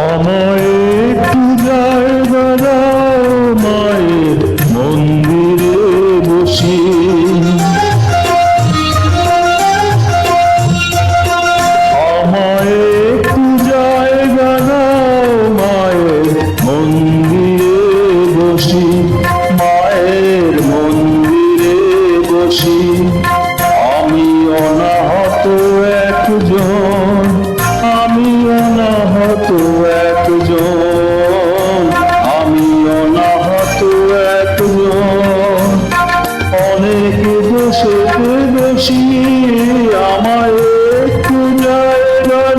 আমায় একটু জায়গা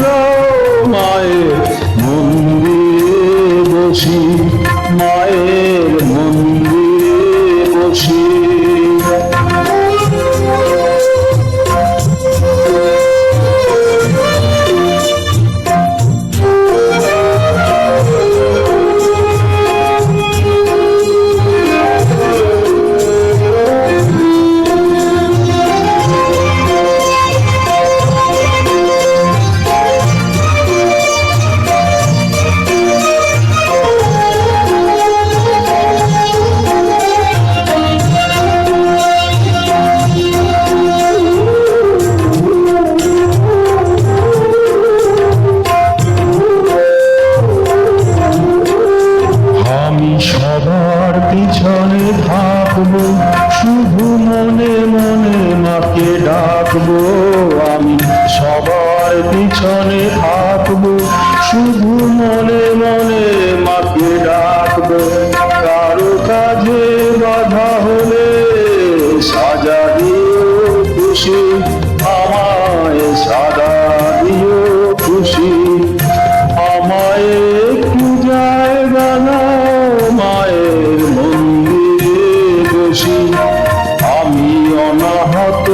দাও মায়ের মন্দিরে বসি, মায়ের মন্দিরে বসি। সবার পিছনে থাকবো, শুধু মনে মনে মাকে ডাকবো। আমি সবার পিছনে থাকবো, শুধু মনে মনে মাকে ডাকবো। কারো কাজে বাধা হলে সাজা দিও খুশি, আমায় সাজা দিও খুশি। আমায় একটু জায়গা দাও মায়ের মন্দিরে বসি, আমি অনাহত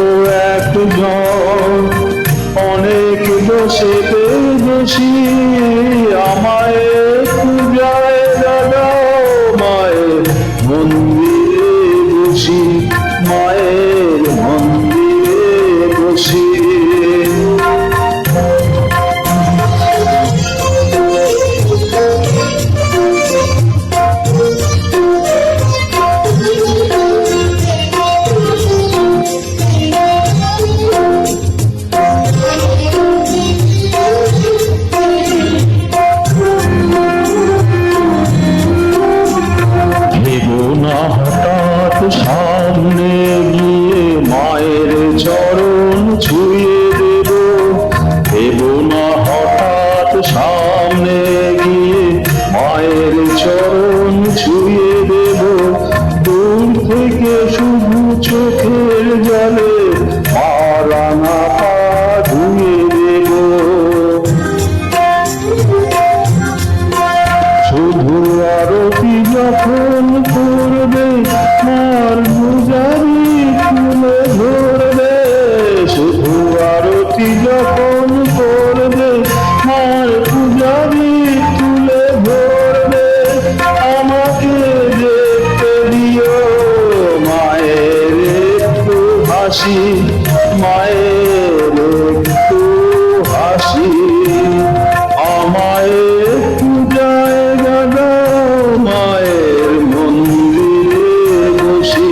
একজন, অনেক দোষেতে দোষী। আমায় একটু জায়গা দাও মায়ের মন্দিরে বসি, মায়ের মন্দিরে বসি। হঠাৎ সামনে গিয়ে মায়ের চরণ ছুঁয়ে দেব, দেব না হঠাৎ সামনে গিয়ে মায়ের চরণ ছুঁয়ে দেব। দূর থেকে শুধু চোখের জলে মা রাঙা পা ধুয়ে দেব। শুধু আরতি যখন করবে মার পূজারি তুলে ধরবে, শুধু আরতি যখন করবে মার পূজারি তুলে ধরবে। আমাকে দেখতে দিও মায়ের একটু হাসি, মায়ের একটু হাসি। আমায় একটু জায়গা দাও মায়ের মন্দিরে বসি,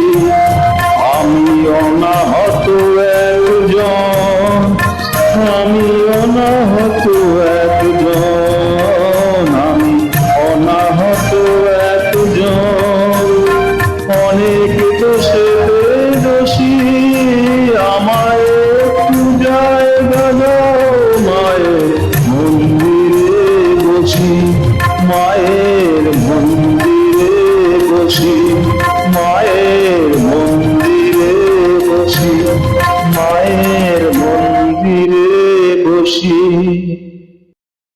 আমি অনাহত একজন, আমি অনাহত একজন, আমি অনাহত একজন, অনেক দোষেতে দোষী। আমায় একটু জায়গা দাও মায়ের মন্দিরে বসি, মায়ের মন্দিরে বসি।